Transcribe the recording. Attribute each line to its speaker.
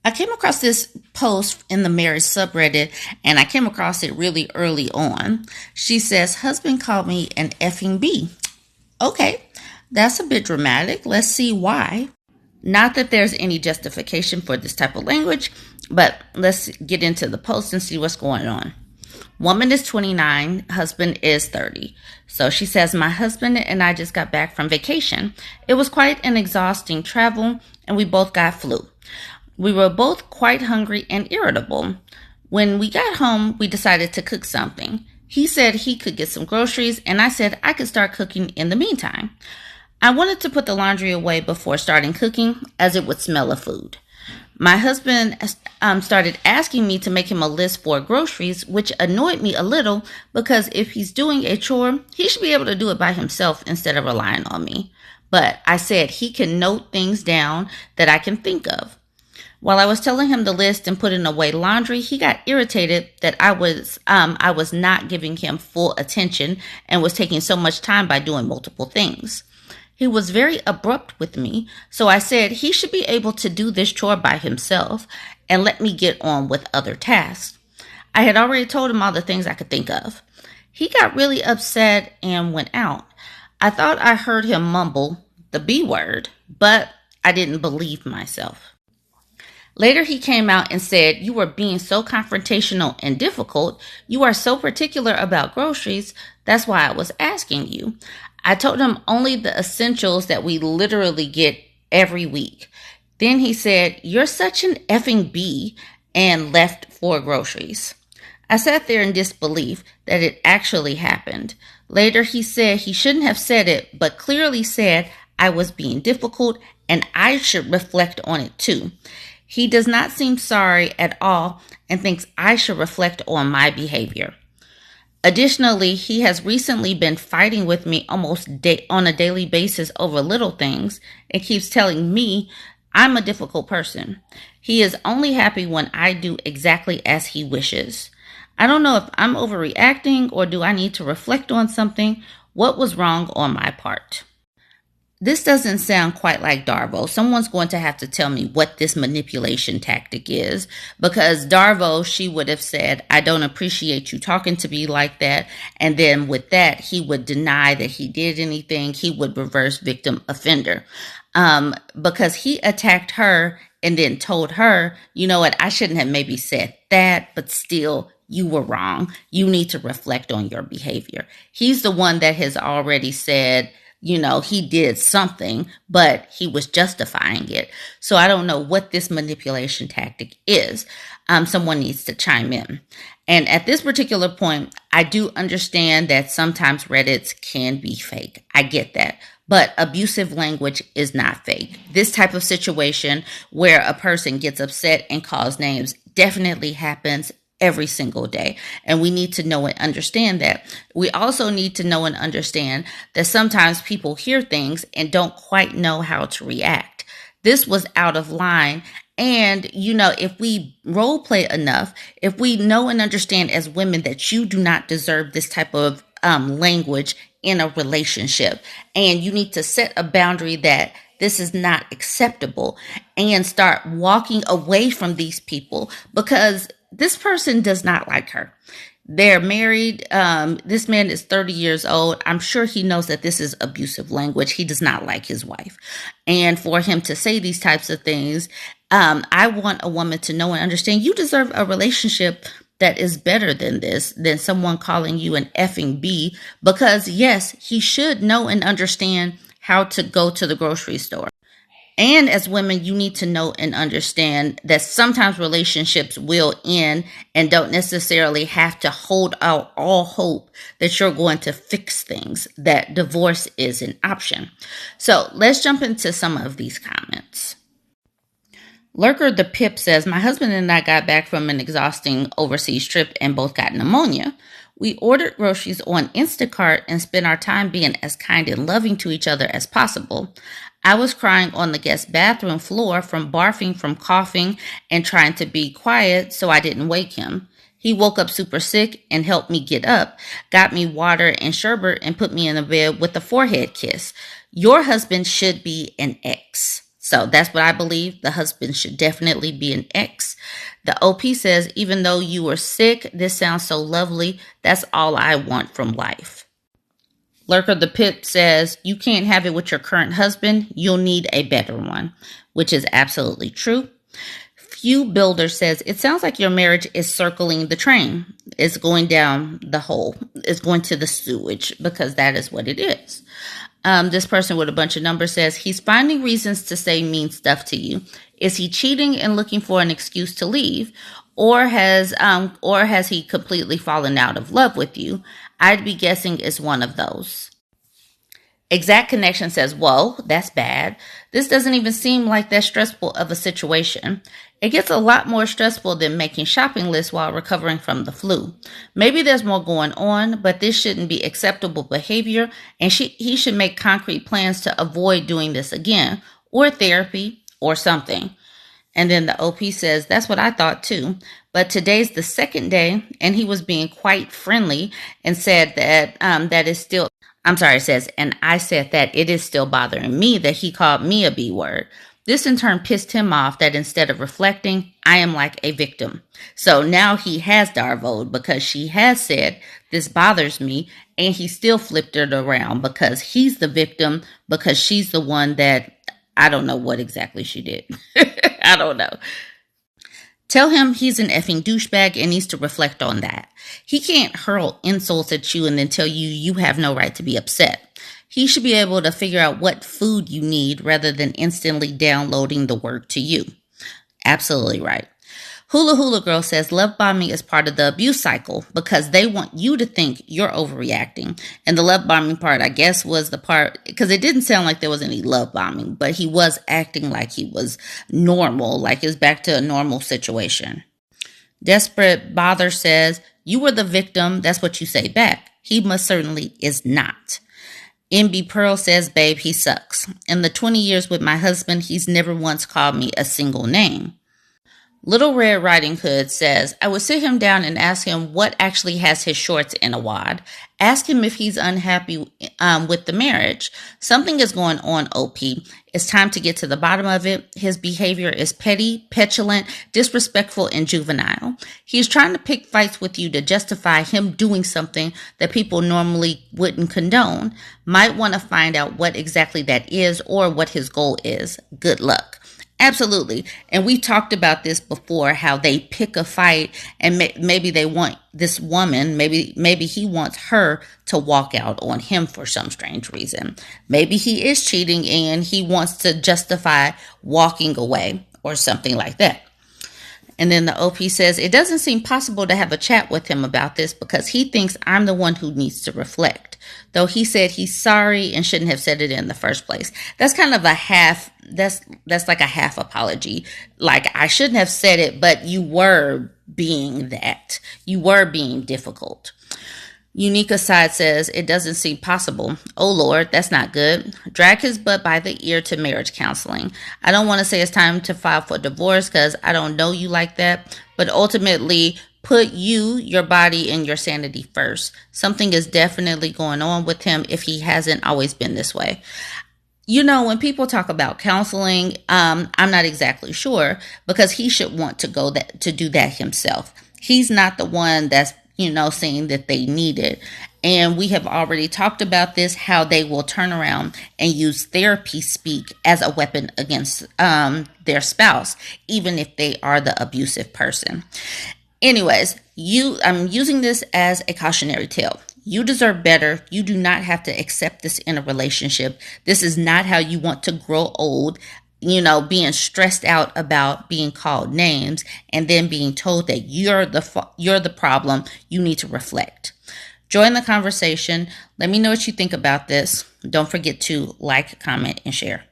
Speaker 1: I came across this post in the marriage subreddit and I came across it really early on. She says, husband called me an effing B. Okay, that's a bit dramatic. Let's see why. Not that there's any justification for this type of language, but let's get into the post and see what's going on. Woman is 29, husband is 30. So she says, my husband and I just got back from vacation. It was quite an exhausting travel and we both got flu. We were both quite hungry and irritable. When we got home, we decided to cook something. He said he could get some groceries and I said I could start cooking in the meantime. I wanted to put the laundry away before starting cooking as it would smell of food. My husband started asking me to make him a list for groceries, which annoyed me a little because if he's doing a chore, he should be able to do it by himself instead of relying on me. But I said he can note things down that I can think of. While I was telling him the list and putting away laundry, he got irritated that I was not giving him full attention and was taking so much time by doing multiple things. He was very abrupt with me, so I said he should be able to do this chore by himself and let me get on with other tasks. I had already told him all the things I could think of. He got really upset and went out. I thought I heard him mumble the B word, but I didn't believe myself. Later, he came out and said, you were being so confrontational and difficult. You are so particular about groceries. That's why I was asking you. I told him only the essentials that we literally get every week. Then he said, you're such an effing B, and left for groceries. I sat there in disbelief that it actually happened. Later, he said he shouldn't have said it, but clearly said I was being difficult and I should reflect on it too. He does not seem sorry at all and thinks I should reflect on my behavior. Additionally, he has recently been fighting with me almost on a daily basis over little things and keeps telling me I'm a difficult person. He is only happy when I do exactly as he wishes. I don't know if I'm overreacting or do I need to reflect on something. What was wrong on my part? This doesn't sound quite like Darvo. Someone's going to have to tell me what this manipulation tactic is, because Darvo, she would have said, I don't appreciate you talking to me like that. And then with that, he would deny that he did anything. He would reverse victim offender because he attacked her and then told her, you know what, I shouldn't have maybe said that, but still, you were wrong. You need to reflect on your behavior. He's the one that has already said, you know, he did something, but he was justifying it. So I don't know what this manipulation tactic is. Someone needs to chime in. And at this particular point, I do understand that sometimes Reddits can be fake. I get that. But abusive language is not fake. This type of situation where a person gets upset and calls names definitely happens every single day. And we need to know and understand that. We also need to know and understand that sometimes people hear things and don't quite know how to react. This was out of line. And, you know, if we role play enough, if we know and understand as women that you do not deserve this type of language in a relationship, and you need to set a boundary that this is not acceptable and start walking away from these people because this person does not like her. They're married. This man is 30 years old. I'm sure he knows that this is abusive language. He does not like his wife. And for him to say these types of things, I want a woman to know and understand you deserve a relationship that is better than this, than someone calling you an effing B, because yes, he should know and understand how to go to the grocery store. And as women, you need to know and understand that sometimes relationships will end and don't necessarily have to hold out all hope that you're going to fix things, that divorce is an option. So let's jump into some of these comments. Lurker the Pip says, my husband and I got back from an exhausting overseas trip and both got pneumonia. We ordered groceries on Instacart and spent our time being as kind and loving to each other as possible. I was crying on the guest bathroom floor from barfing, from coughing, and trying to be quiet so I didn't wake him. He woke up super sick and helped me get up, got me water and sherbet, and put me in the bed with a forehead kiss. Your husband should be an ex. So that's what I believe. The husband should definitely be an ex. The OP says, even though you were sick, this sounds so lovely. That's all I want from life. Lurker the Pip says, you can't have it with your current husband. You'll need a better one, which is absolutely true. Few Builder says, it sounds like your marriage is circling the train. It's going down the hole. It's going to the sewage, because that is what it is. This person with a bunch of numbers says, he's finding reasons to say mean stuff to you. Is he cheating and looking for an excuse to leave? Or has he completely fallen out of love with you? I'd be guessing it's one of those. Exact Connection says, whoa, that's bad. This doesn't even seem like that stressful of a situation. It gets a lot more stressful than making shopping lists while recovering from the flu. Maybe there's more going on, but this shouldn't be acceptable behavior, and he should make concrete plans to avoid doing this again, or therapy, or something. And then the OP says, that's what I thought too. But today's the second day, and he was being quite friendly and said that it says, and I said that it is still bothering me that he called me a B word. This in turn pissed him off that instead of reflecting, I am like a victim. So now he has Darvoed because she has said, this bothers me, and he still flipped it around because he's the victim, because she's the one that, I don't know what exactly she did. I don't know. Tell him he's an effing douchebag and needs to reflect on that. He can't hurl insults at you and then tell you have no right to be upset. He should be able to figure out what food you need rather than instantly downloading the word to you. Absolutely right. Hula Hula Girl says love bombing is part of the abuse cycle because they want you to think you're overreacting. And the love bombing part, I guess, was the part, because it didn't sound like there was any love bombing, but he was acting like he was normal, like it's back to a normal situation. Desperate Bother says, you were the victim, that's what you say back. He most certainly is not. MB Pearl says, babe, he sucks. In the 20 years with my husband, he's never once called me a single name. Little Red Riding Hood says, I would sit him down and ask him what actually has his shorts in a wad. Ask him if he's unhappy with the marriage. Something is going on, OP. It's time to get to the bottom of it. His behavior is petty, petulant, disrespectful, and juvenile. He's trying to pick fights with you to justify him doing something that people normally wouldn't condone. Might want to find out what exactly that is or what his goal is. Good luck. Absolutely. And we talked about this before, how they pick a fight and maybe they want this woman, maybe he wants her to walk out on him for some strange reason. Maybe he is cheating and he wants to justify walking away or something like that. And then the OP says, it doesn't seem possible to have a chat with him about this because he thinks I'm the one who needs to reflect. Though he said he's sorry and shouldn't have said it in the first place. That's kind of a half, that's like a half apology. Like, I shouldn't have said it, but you were being that. You were being difficult. Unique Aside says, it doesn't seem possible. Oh Lord, that's not good. Drag his butt by the ear to marriage counseling. I don't want to say it's time to file for divorce because I don't know you like that, but ultimately put you, your body, and your sanity first. Something is definitely going on with him if he hasn't always been this way. You know, when people talk about counseling, I'm not exactly sure because he should want to do that himself. He's not the one that's saying that they need it. And we have already talked about this, how they will turn around and use therapy speak as a weapon against their spouse, even if they are the abusive person. Anyways, I'm using this as a cautionary tale. You deserve better. You do not have to accept this in a relationship. This is not how you want to grow old. Being stressed out about being called names and then being told that you're the problem. You need to reflect. Join the conversation. Let me know what you think about this. Don't forget to like, comment, and share.